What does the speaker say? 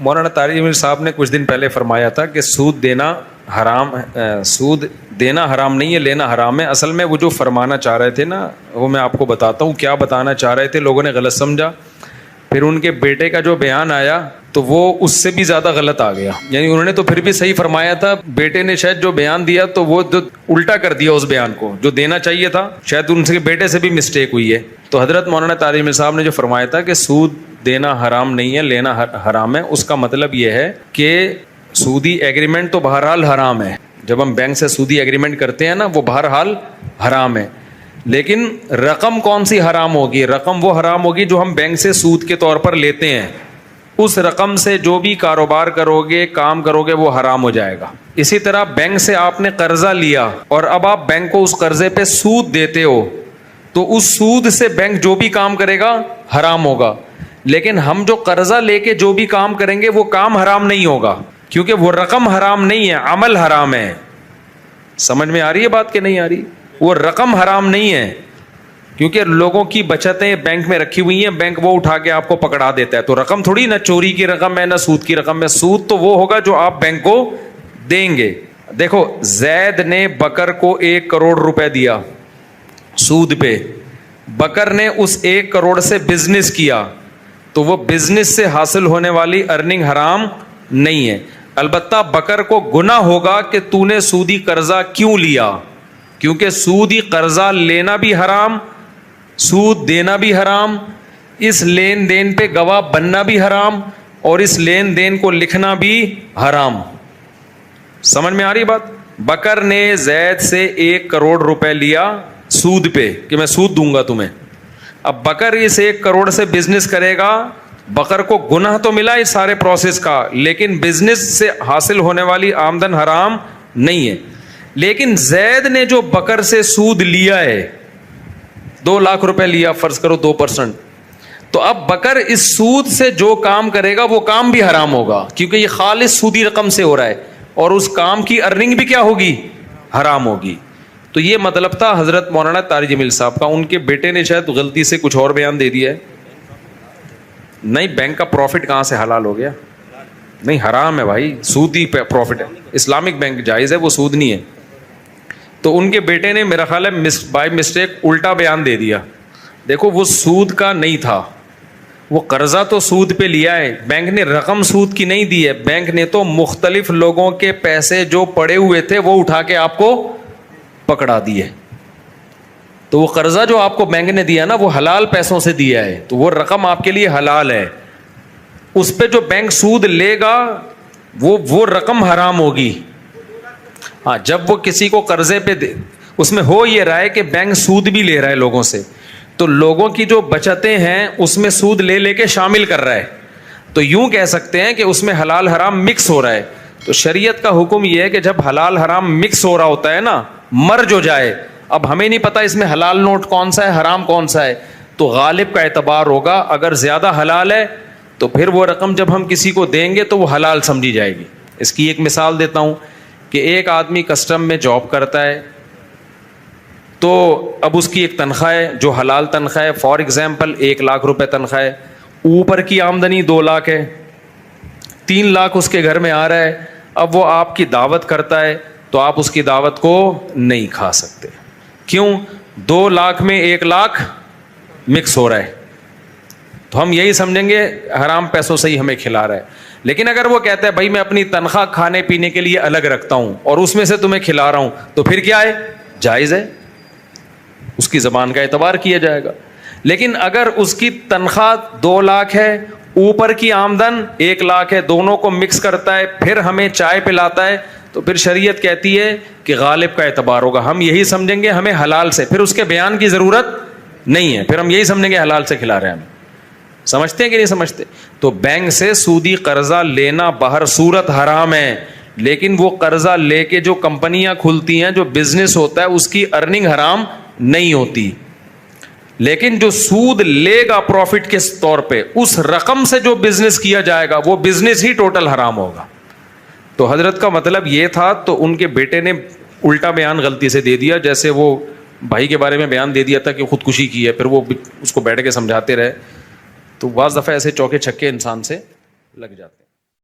مولانا طارق جمیل صاحب نے کچھ دن پہلے فرمایا تھا کہ سود دینا حرام نہیں ہے، لینا حرام ہے. اصل میں وہ جو فرمانا چاہ رہے تھے نا، وہ میں آپ کو بتاتا ہوں کیا بتانا چاہ رہے تھے. لوگوں نے غلط سمجھا، پھر ان کے بیٹے کا جو بیان آیا تو وہ اس سے بھی زیادہ غلط آ گیا. یعنی انہوں نے تو پھر بھی صحیح فرمایا تھا، بیٹے نے شاید جو بیان دیا تو وہ الٹا کر دیا اس بیان کو جو دینا چاہیے تھا. شاید ان کے بیٹے سے بھی مسٹیک ہوئی ہے. تو حضرت مولانا طارق جمیل صاحب نے جو فرمایا تھا کہ سود دینا حرام نہیں ہے، لینا حرام ہے، اس کا مطلب یہ ہے کہ سودی ایگریمنٹ تو بہرحال حرام ہے. جب ہم بینک سے سودی ایگریمنٹ کرتے ہیں نا، وہ بہرحال حرام ہے. لیکن رقم کون سی حرام ہوگی؟ رقم وہ حرام ہوگی جو ہم بینک سے سود کے طور پر لیتے ہیں. اس رقم سے جو بھی کاروبار کرو گے، کام کرو گے، وہ حرام ہو جائے گا. اسی طرح بینک سے آپ نے قرضہ لیا اور اب آپ بینک کو اس قرضے پہ سود دیتے ہو، تو اس سود سے بینک جو بھی کام کرے گا حرام ہوگا. لیکن ہم جو قرضہ لے کے جو بھی کام کریں گے وہ کام حرام نہیں ہوگا، کیونکہ وہ رقم حرام نہیں ہے، عمل حرام ہے. سمجھ میں آ رہی ہے بات کہ نہیں آ رہی؟ وہ رقم حرام نہیں ہے، کیونکہ لوگوں کی بچتیں بینک میں رکھی ہوئی ہیں، بینک وہ اٹھا کے آپ کو پکڑا دیتا ہے. تو رقم تھوڑی نہ چوری کی رقم ہے نہ سود کی رقم ہے. سود تو وہ ہوگا جو آپ بینک کو دیں گے. دیکھو، زید نے بکر کو 1 کروڑ روپے دیا سود پہ. بکر نے اس 1 کروڑ سے بزنس کیا، تو وہ بزنس سے حاصل ہونے والی ارننگ حرام نہیں ہے. البتہ بکر کو گناہ ہوگا کہ تو نے سودی قرضہ کیوں لیا، کیونکہ سودی قرضہ لینا بھی حرام، سود دینا بھی حرام، اس لین دین پہ گواہ بننا بھی حرام، اور اس لین دین کو لکھنا بھی حرام. سمجھ میں آ رہی بات؟ بکر نے زید سے 1 کروڑ روپے لیا سود پہ کہ میں سود دوں گا تمہیں. اب بکر اس 1 کروڑ سے بزنس کرے گا، بکر کو گناہ تو ملا اس سارے پروسیس کا، لیکن بزنس سے حاصل ہونے والی آمدن حرام نہیں ہے. لیکن زید نے جو بکر سے سود لیا ہے، 2 لاکھ روپے لیا، فرض کرو 2%، تو اب بکر اس سود سے جو کام کرے گا وہ کام بھی حرام ہوگا، کیونکہ یہ خالص سودی رقم سے ہو رہا ہے، اور اس کام کی ارننگ بھی کیا ہوگی؟ حرام ہوگی. تو یہ مطلب تھا حضرت مولانا طارق جمیل صاحب کا. ان کے بیٹے نے شاید غلطی سے کچھ اور بیان دے دیا ہے. نہیں، بینک کا پروفٹ کہاں سے حلال ہو گیا؟ نہیں، حرام ہے بھائی، سودی پروفٹ ہے. اسلامک بینک جائز ہے، وہ سود نہیں ہے. تو ان کے بیٹے نے میرا خیال ہے بائی مسٹیک الٹا بیان دے دیا. دیکھو، وہ سود کا نہیں تھا، وہ قرضہ تو سود پہ لیا ہے. بینک نے رقم سود کی نہیں دی ہے، بینک نے تو مختلف لوگوں کے پیسے جو پڑے ہوئے تھے وہ اٹھا کے آپ کو پکڑا دیے. تو وہ قرضہ جو آپ کو بینک نے دیا نا، وہ حلال پیسوں سے دیا ہے، تو وہ رقم آپ کے لیے حلال ہے. اس پہ جو بینک سود لے گا وہ رقم حرام ہوگی. ہاں، جب وہ کسی کو قرضے پہ دے، اس میں ہو یہ رہا ہے کہ بینک سود بھی لے رہا ہے لوگوں سے، تو لوگوں کی جو بچتیں ہیں اس میں سود لے لے کے شامل کر رہا ہے. تو یوں کہہ سکتے ہیں کہ اس میں حلال حرام مکس ہو رہا ہے. تو شریعت کا حکم یہ ہے کہ جب حلال حرام مکس ہو رہا ہوتا ہے نا، مرج ہو جائے، اب ہمیں نہیں پتا اس میں حلال نوٹ کون سا ہے، حرام کون سا ہے، تو غالب کا اعتبار ہوگا. اگر زیادہ حلال ہے تو پھر وہ رقم جب ہم کسی کو دیں گے تو وہ حلال سمجھی جائے گی. اس کی ایک مثال دیتا ہوں کہ ایک آدمی کسٹم میں جاب کرتا ہے، تو اب اس کی ایک تنخواہ ہے جو حلال تنخواہ ہے. فار ایگزامپل 1 لاکھ روپے تنخواہ ہے، اوپر کی آمدنی 2 لاکھ ہے، 3 لاکھ اس کے گھر میں آ رہا ہے. اب وہ آپ کی دعوت کرتا ہے تو آپ اس کی دعوت کو نہیں کھا سکتے. کیوں؟ 2 لاکھ میں 1 لاکھ مکس ہو رہا ہے، تو ہم یہی سمجھیں گے حرام پیسوں سے ہی ہمیں کھلا رہا ہے. لیکن اگر وہ کہتا ہے بھائی میں اپنی تنخواہ کھانے پینے کے لیے الگ رکھتا ہوں اور اس میں سے تمہیں کھلا رہا ہوں، تو پھر کیا ہے؟ جائز ہے، اس کی زبان کا اعتبار کیا جائے گا. لیکن اگر اس کی تنخواہ 2 لاکھ ہے، اوپر کی آمدن 1 لاکھ ہے، دونوں کو مکس کرتا ہے، پھر ہمیں چائے پلاتا ہے، تو پھر شریعت کہتی ہے کہ غالب کا اعتبار ہوگا. ہم یہی سمجھیں گے ہمیں حلال سے، پھر اس کے بیان کی ضرورت نہیں ہے، پھر ہم یہی سمجھیں گے حلال سے کھلا رہے ہیں. ہم سمجھتے ہیں کہ نہیں سمجھتے؟ تو بینک سے سودی قرضہ لینا بہر صورت حرام ہے، لیکن وہ قرضہ لے کے جو کمپنیاں کھلتی ہیں، جو بزنس ہوتا ہے، اس کی ارننگ حرام نہیں ہوتی. لیکن جو سود لے گا پروفٹ کے طور پہ، اس رقم سے جو بزنس کیا جائے گا وہ بزنس ہی ٹوٹل حرام ہوگا. تو حضرت کا مطلب یہ تھا. تو ان کے بیٹے نے الٹا بیان غلطی سے دے دیا، جیسے وہ بھائی کے بارے میں بیان دے دیا تھا کہ خودکشی کی ہے، پھر وہ اس کو بیٹھ کے سمجھاتے رہے. تو بعض دفعہ ایسے چوکے چھکے انسان سے لگ جاتے ہیں.